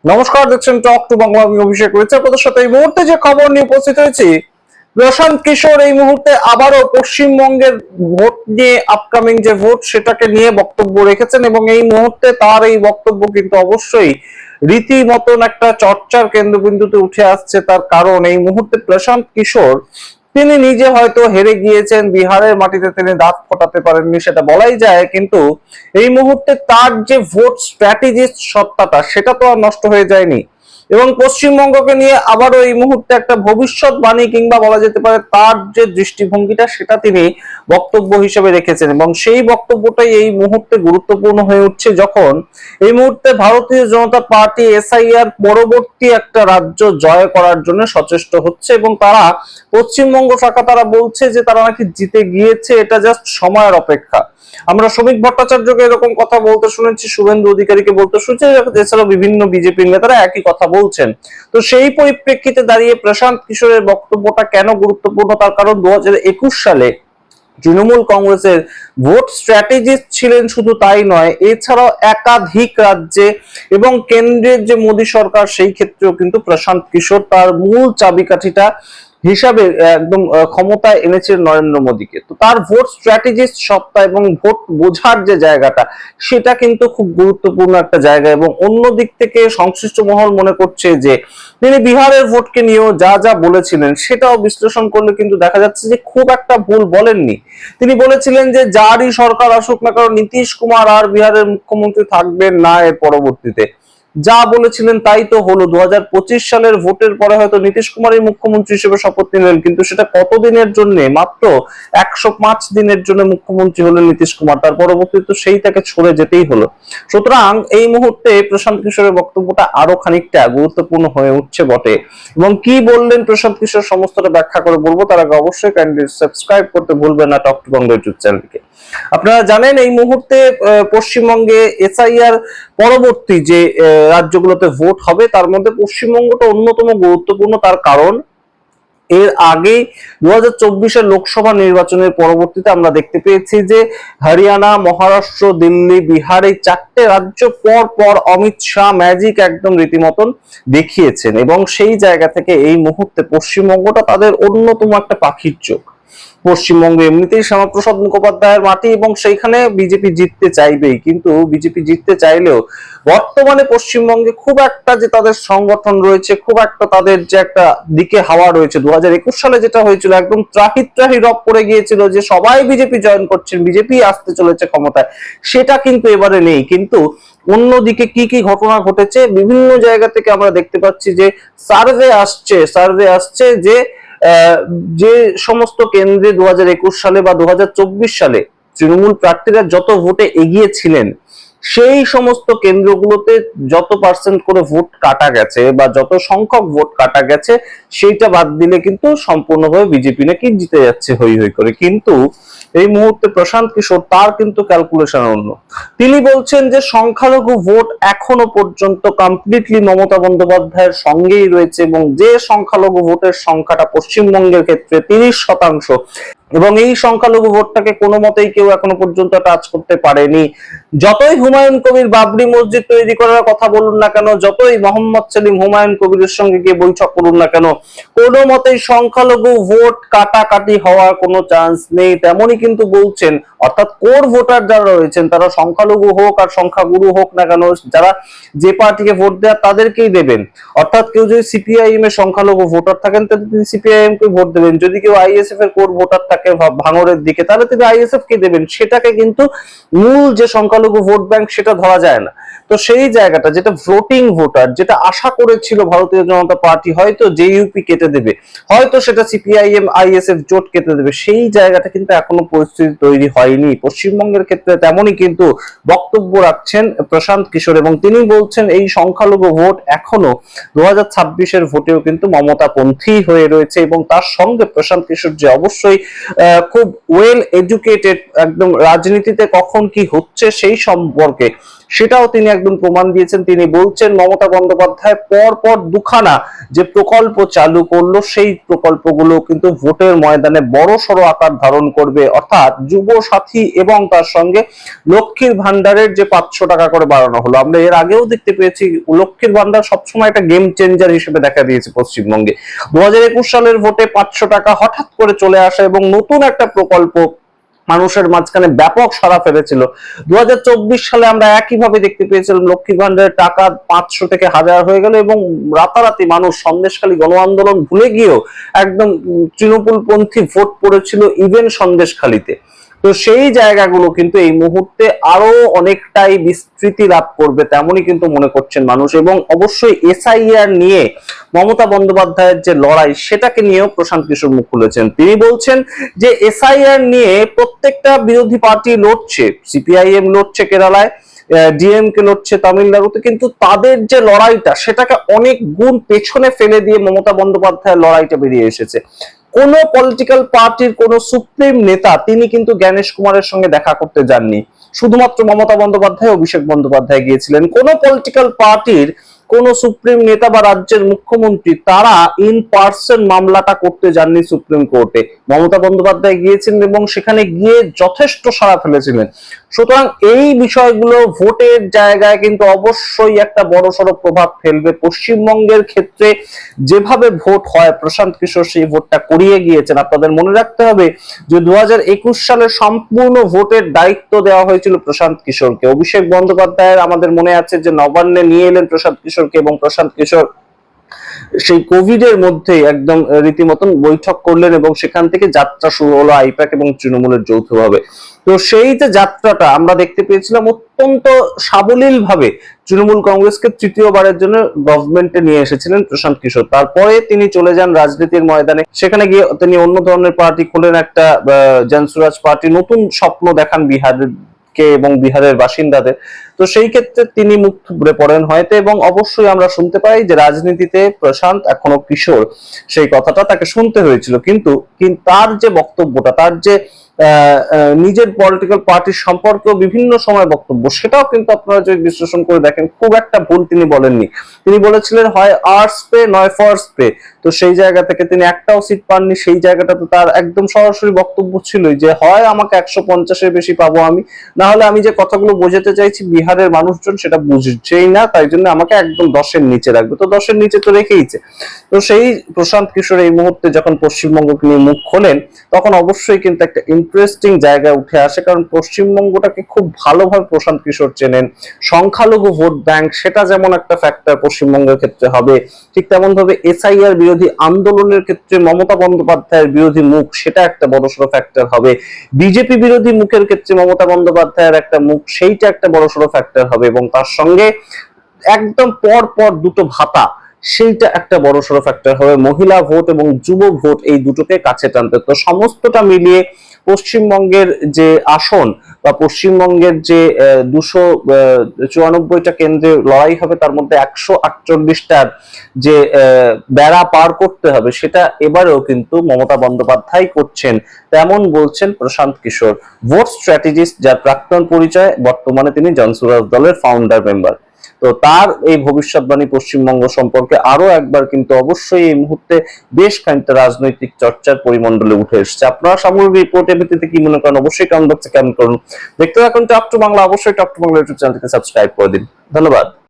নমস্কার, দেখছেন talk to Bangla. আমি অভিষেক রয়েছে আপনাদের সাথে। এই মুহূর্তে যে খবর নিয়ে উপস্থিত হয়েছি, প্রশান্ত কিশোর এই মুহূর্তে আবারও পশ্চিমবঙ্গের ভোট নিয়ে, আপকামিং যে ভোট সেটাকে নিয়ে বক্তব্য রেখেছেন এবং এই মুহূর্তে তার এই বক্তব্য কিন্তু অবশ্যই রীতিমতন একটা চর্চার কেন্দ্রবিন্দুতে উঠে আসছে। তার কারণ এই মুহূর্তে প্রশান্ত কিশোর তিনি নিজে হয়তো হেরে গিয়েছেন, বিহারের মাটিতে তিনি দাঁত ফোটাতে পারেননি সেটা বলাই যায়, কিন্তু এই মুহূর্তে তার যে ভোট স্ট্র্যাটেজিস্ট সত্তাটা সেটা তো আর নষ্ট হয়ে যায়নি এবং পশ্চিমবঙ্গকে নিয়ে আবারও এই মুহূর্তে একটা ভবিষ্যৎবাণী কিংবা বলা যেতে পারে তার যে দৃষ্টিভঙ্গিটা সেটা তিনি বক্তব্য হিসেবে রেখেছেন এবং সেই বক্তব্যটাই এই মুহূর্তে গুরুত্বপূর্ণ হয়ে উঠছে, যখন এই মুহূর্তে ভারতীয় জনতা পার্টি এসআইআর পরবর্তী একটা রাজ্য জয় করার জন্য সচেষ্ট হচ্ছে এবং তারা পশ্চিমবঙ্গ শাখা তারা বলছে যে তারা নাকি জিতে গিয়েছে, এটা জাস্ট সময়ের অপেক্ষা। আমরা শ্রমিক ভট্টাচার্যকে এরকম কথা বলতে শুনেছি, শুভেন্দু অধিকারীকে বলতে শুনেছি, এছাড়াও বিভিন্ন বিজেপি নেতারা একই কথা বলছেন। তো সেই পরিপ্রেক্ষিতে দাঁড়িয়ে প্রশান্ত কিশোরের বক্তব্যটা কেন গুরুত্বপূর্ণ, তার কারণ 2021 সালে তৃণমূল কংগ্রেসের ভোট স্ট্র্যাটেজিস্ট ছিলেন, শুধু তাই নয় এছাড়াও একাধিক রাজ্যে এবং কেন্দ্রের যে মোদী সরকার সেই ক্ষেত্রেও কিন্তু প্রশান্ত কিশোর তার মূল চাবিকাঠিটা হিসাবে একদম ক্ষমতায় এনেছিলেন নরেন্দ্র মোদীকে। তো তার ভোট স্ট্র্যাটেজিস্ট সত্তা এবং ভোট বোঝার যে জায়গাটা সেটা কিন্তু খুব গুরুত্বপূর্ণ একটা জায়গা এবং অন্য দিক থেকে সংশ্লিষ্ট মহল মনে করছে যে তিনি বিহারের ভোটকে নিয়েও যা যা বলেছিলেন সেটাও বিশ্লেষণ করলে কিন্তু দেখা যাচ্ছে যে খুব একটা ভুল বলেননি। তিনি বলেছিলেন যে যারই সরকার আসুক না কারণ নীতিশ কুমার আর বিহারের মুখ্যমন্ত্রী থাকবেন না এর পরবর্তীতে। যা বলেছিলেন তাই তো হলো। 2025 সালের ভোটের পরে হয়তো নীতিশ কুমারই মুখ্যমন্ত্রী হিসেবে শপথ নিলেন, কিন্তু সেটা কতদিনের জন্য? মাত্র 105 দিনের জন্য মুখ্যমন্ত্রী হলেন নীতিশ কুমার, তার পরবর্তীতে সেই তাকে ছড়ে যেতেই হলো। সুতরাং এই মুহূর্তে প্রশান্ত কিশোরের বক্তব্যটা আরো খানিকটা গুরুত্বপূর্ণ হয়ে উঠছে বটে। এবং কি বললেন প্রশান্ত কিশোর সমস্তটা ব্যাখ্যা করে বলবো, তার আগে অবশ্যই কাইন্ডলি সাবস্ক্রাইব করতে ভুলবেন না টক টু বাংলা ইউটিউব চ্যানেলকে। আপনারা জানেন এই মুহূর্তে পশ্চিমবঙ্গে এসআইআর পরবর্তী যে রাজ্যগুলোতে ভোট হবে তার মধ্যে পশ্চিমবঙ্গটা অন্যতম গুরুত্বপূর্ণ। তার কারণ এর আগে 2024 লোকসভা নির্বাচনের পরবর্তীতে আমরা দেখতে পেয়েছি যে হরিয়ানা, মহারাষ্ট্র, দিল্লি, বিহার এই চারটে রাজ্য পর পর অমিত শাহ ম্যাজিক একদম রীতিমতন দেখিয়েছেন এবং সেই জায়গা থেকে এই মুহূর্তে পশ্চিমবঙ্গটা তাদের অন্যতম একটা পাখির চোখ। পশ্চিমবঙ্গে এমনিতেই শ্যামাপ্রসাদ মুখোপাধ্যায়ের মাটি এবং সেইখানে বিজেপি জিততে চাইবেই, কিন্তু বিজেপি জিততে চাইলেও বর্তমানে পশ্চিমবঙ্গে খুব একটা যে তাদের সংগঠন রয়েছে, খুব একটা তাদের যে একটা দিকে হাওয়া রয়েছে, 2021 সালে যেটা হয়েছিল একদম ত্রাহি ত্রাহি রব পড়ে গিয়েছিল যে সবাই বিজেপি জয়েন করছেন, বিজেপি আসতে চলেছে ক্ষমতায়, সেটা কিন্তু এবারে নেই। কিন্তু অন্যদিকে কি কি ঘটনা ঘটেছে বিভিন্ন জায়গা থেকে আমরা দেখতে পাচ্ছি যে সার্ভে আসছে যে যে সমস্ত কেন্দ্রে 2021 সালে বা 2024 সালে তৃণমূল প্রার্থীরা যত ভোটে এগিয়ে ছিলেন সেই সমস্ত কেন্দ্রগুলোতে যত পার্সেন্ট করে ভোট কাটা গেছে বা যত সংখ্যক ভোট কাটা গেছে সেইটা বাদ দিলে কিন্তু সম্পূর্ণভাবে বিজেপি নাকি জিতে যাচ্ছে হই হই করে। কিন্তু এই মুহূর্তে প্রশান্ত কিশোর তার কিন্তু ক্যালকুলেশন অন্য। তিনি বলছেন যে সংখ্যালঘু ভোট এখনো পর্যন্ত কমপ্লিটলি মমতা বন্দ্যোপাধ্যায়ের সঙ্গেই রয়েছে এবং যে সংখ্যালঘু ভোটের সংখ্যাটা পশ্চিমবঙ্গের ক্ষেত্রে 30% এবং এই সংখ্যালঘু ভোটটাকে কোনো মতেই কেউ এখনো পর্যন্ত টাচ করতে পারেনি। যতই হুমায়ুন কবির বাবরি মসজিদ তৈরি করার কথা বলুন না কেন, যতই মোহাম্মদ সেলিম হুমায়ুন কবিরের সঙ্গে গিয়ে বৈঠক করুন না কেন, কোনো মতেই সংখ্যালঘু ভোট কাটাকাটি হওয়ার কোনো চান্স নেই। তেমনই কিন্তু বলছেন, অর্থাৎ কোর ভোটার যারা রয়েছেন তারা সংখ্যালঘু হোক আর সংখ্যাগুরু হোক না কেন, যারা যে পার্টিকে ভোট দেয় তাদেরকেই দেবেন। অর্থাৎ কেউ যদি সিপিআইএম এর সংখ্যালঘু ভোটার থাকেন তাহলে তিনি সিপিআইএম কে ভোট দেবেন, যদি কেউ আইএসএফ এর কোর ভোটার থাকে ভাঙড়ের দিকে তাহলে তিনি আইএসএফ কে দেবেন। সেটাকে কিন্তু মূল যে সংখ্যালঘু ভোট ব্যাংক সেটা ধরা যায় না। তো সেই জায়গাটা যেটা ভোটিং ভোটার, যেটা আশা করেছিল ভারতীয় জনতা পার্টি হয়তো জেইউপি কেটে দেবে, হয়তো সেটা সিপিআইএম আইএসএফ জোট কেটে দেবে, সেই জায়গাটা কিন্তু এখনো পরিস্থিতি তৈরি হয়নি পশ্চিমবঙ্গের ক্ষেত্রে। তেমনই কিন্তু বক্তব্য রাখছেন প্রশান্ত কিশোর এবং তিনি বলছেন এই সংখ্যালঘু ভোট এখনো 2026 ভোটেও কিন্তু মমতাপন্থী হয়ে রয়েছে এবং তার সঙ্গে প্রশান্ত কিশোর যে অবশ্যই খুব ওয়েল এডুকেটেড, একদম রাজনীতিতে কখন কি হচ্ছে সেই সম্পর্কে সেটাও তিনি একদম প্রমাণ দিয়েছেন। তিনি বলছেন মমতা বন্দ্যোপাধ্যায় পর পর দুখানা যে প্রকল্প চালু করলো সেই প্রকল্পগুলো কিন্তু ভোটের ময়দানে বড় সড় আকার ধারণ করবে, অর্থাৎ যুব সাথী এবং তার সঙ্গে লক্ষ্মীর ভান্ডারের যে 500 টাকা করে বাড়ানো হলো। আমরা এর আগেও দেখতে পেয়েছি লক্ষ্মীর ভান্ডার সবসময় একটা গেম চেঞ্জার হিসেবে দেখা দিয়েছে পশ্চিমবঙ্গে। 2021 সালের ভোটে 500 টাকা হঠাৎ করে চলে আসা এবং নতুন একটা প্রকল্প মানুষের মাঝখানে ব্যাপক সাড়া ফেলেছিল। 2024 সালে আমরা একইভাবে দেখতে পেয়েছিলাম লক্ষ্মী ভান্ডারের টাকা 500 থেকে 1000 হয়ে গেল এবং রাতারাতি মানুষ সন্দেশখালী গণ আন্দোলন ভুলে গিয়েও একদম তৃণমূলপন্থী ভোট পড়েছিল ইভেন সন্দেশখালীতে। তো সেই জায়গাগুলো কিন্তু এই মুহূর্তে আরো অনেকটাই বিস্তৃতি লাভ করবে তেমনই কিন্তু মনে করছেন মানুষ। এবং অবশ্যই এসআইআর নিয়ে মমতা বন্দ্যোপাধ্যায়ের যে লড়াই সেটাকে নিয়েও প্রশান্ত কিশোর মুখ খুলেছেন। তিনি বলছেন যে এসআইআর নিয়ে প্রত্যেকটা বিরোধী পার্টি লড়ছে, সিপিআইএম লড়ছে কেরালায়, ডিএমকে লড়ছে তামিলনাড়ুতে, কিন্তু তাদের যে লড়াইটা সেটাকে অনেক গুণ পেছনে ফেলে দিয়ে মমতা বন্দ্যোপাধ্যায়ের লড়াইটা বেরিয়ে এসেছে। কোন পলিটিক্যাল পার্টির কোন সুপ্রিম নেতা তিনি কিন্তু জ্ঞানেশ কুমারের সঙ্গে দেখা করতে যাননি, শুধুমাত্র মমতা বন্দ্যোপাধ্যায় অভিষেক বন্দ্যোপাধ্যায় গিয়েছিলেন। কোন পলিটিক্যাল পার্টির কোন সুপ্রিম নেতা বা রাজ্যের মুখ্যমন্ত্রী তারা ইন পার্সন মামলাটা করতে যাননি সুপ্রিম কোর্টে, মমতা বন্দ্যোপাধ্যায় গিয়েছিলেন এবং সেখানে গিয়ে যথেষ্ট সাড়া ফেলেছিলেন। সুতরাং এই বিষয়গুলো ভোটের জায়গায় কিন্তু অবশ্যই একটা বড়সড় প্রভাব ফেলবে। পশ্চিমবঙ্গের ক্ষেত্রে যেভাবে ভোট হয় প্রশান্ত কিশোর সেই ভোটটা করিয়ে গিয়েছেন। আপনাদের মনে রাখতে হবে যে 2021 সালে সম্পূর্ণ ভোটের দায়িত্ব দেওয়া হয়েছিল প্রশান্ত কিশোরকে। অভিষেক বন্দ্যোপাধ্যায়ের আমাদের মনে আছে যে নবান্নে নিয়ে এলেন প্রশান্ত কিশোরকে এবং প্রশান্ত কিশোর সেই কোভিড এর মধ্যে একদম রীতিমতন বৈঠক করলেন এবং সেখান থেকে যাত্রা শুরু হলো আইপ্যাক এবং তৃণমূলের যৌথভাবে। তো সেই যে যাত্রাটা আমরা দেখতে পেয়েছিলাম অত্যন্ত সাবলীল ভাবে তৃণমূল কংগ্রেসকে তৃতীয়বারের জন্য গভর্নমেন্টে নিয়ে এসেছিলেন প্রশান্ত কিশোর। তারপরে তিনি চলে যান রাজনীতির ময়দানে, সেখানে গিয়ে তিনি অন্য ধরনের পার্টি খোলেন, একটা জনসুরাজ পার্টি, নতুন স্বপ্ন দেখান বিহারের এবং বিহারের বাসিন্দাদের। তো সেই ক্ষেত্রে তিনি মুখ থুবড়ে পড়েন হয়তো, এবং অবশ্যই আমরা শুনতে পাই যে রাজনীতিতে প্রশান্ত এখনো কিশোর, সেই কথাটা তাকে শুনতে হয়েছিল। কিন্তু তার যে বক্তব্যটা, তার যে নিজের পলিটিক্যাল পার্টির সম্পর্কেও বিভিন্ন সময় বক্তব্য, সেটাও কিন্তু আপনারা যদি বিশ্লেষণ করে দেখেন খুব একটা ভুল তিনি বলেননি। তিনি বলেছিলেন হয় আর্টস পে নয় ফর্স পে। তো সেই জায়গা থেকে তিনি একটাও সিট পাননি। সেই জায়গাটাতে তার একদম সরাসরি বক্তব্য ছিল যে হয় আমাকে 150-এর বেশি পাবো আমি, না হলে আমি যে কথাগুলো বোঝাতে চাইছি বিহারের মানুষজন সেটা বুঝছেই না, তাই জন্য আমাকে একদম 10-এর নিচে রাখবে। তো 10-এর নিচে তো রেখেইছে। তো সেই প্রশান্ত কিশোর এই মুহূর্তে যখন পশ্চিমবঙ্গকে নিয়ে মুখ খোলেন তখন অবশ্যই কিন্তু একটা ইন্টারেস্টিং জায়গায় উঠে আসে, কারণ পশ্চিমবঙ্গটাকে খুব ভালোভাবে প্রশান্ত কিশোর চেনেন। সংখ্যালঘু ভোট ব্যাংক সেটা যেমন একটা ফ্যাক্টর পশ্চিমবঙ্গের ক্ষেত্রে হবে, ঠিক তেমন ভাবে এসআইআর বিরোধী আন্দোলনের ক্ষেত্রে মমতা বন্দ্যোপাধ্যায়ের বিরোধী মুখ সেটা একটা বড়সড় ফ্যাক্টর হবে। বিজেপি বিরোধী মুখের ক্ষেত্রে মমতা বন্দ্যোপাধ্যায়ের একটা মুখ সেইটা একটা বড়সড় ফ্যাক্টর হবে, এবং তার সঙ্গে একদম পর পর দুটো ভাতা সেইটা একটা বড়সড় ফ্যাক্টর হবে। মহিলা ভোট এবং যুব ভোট এই দুটোকে কাছে টানতে। তো সমস্তটা মিলিয়ে পশ্চিমবঙ্গের যে আসন বা পশ্চিমবঙ্গের যে 294টা কেন্দ্রে লড়াই হবে তার মধ্যে 148টার যে বেড়া পার করতে হবে সেটা এবারেও কিন্তু মমতা বন্দ্যোপাধ্যায় করছেন, তেমন বলছেন প্রশান্ত কিশোর, ভোট স্ট্র্যাটেজিস্ট, যার প্রাক্তন পরিচয়, বর্তমানে তিনি জনসুরাজ দলের ফাউন্ডার মেম্বার। তো তার এই ভবিষ্যৎবাণী পশ্চিমবঙ্গ সম্পর্কে আরো একবার কিন্তু অবশ্যই এই মুহূর্তে বেশ খানিকটা রাজনৈতিক চর্চার পরিমণ্ডলে উঠে এসেছে। আপনারা সামগ্রিক রিপোর্টের ভিত্তিতে কি মনে করেন অবশ্যই কমেন্ট বক্সে কমেন্ট করুন। দেখতে থাকুন টপ টু বাংলা, অবশ্যই টপ টু বাংলা ইউটিউব চ্যানেলটিকে সাবস্ক্রাইব করে দিন। ধন্যবাদ।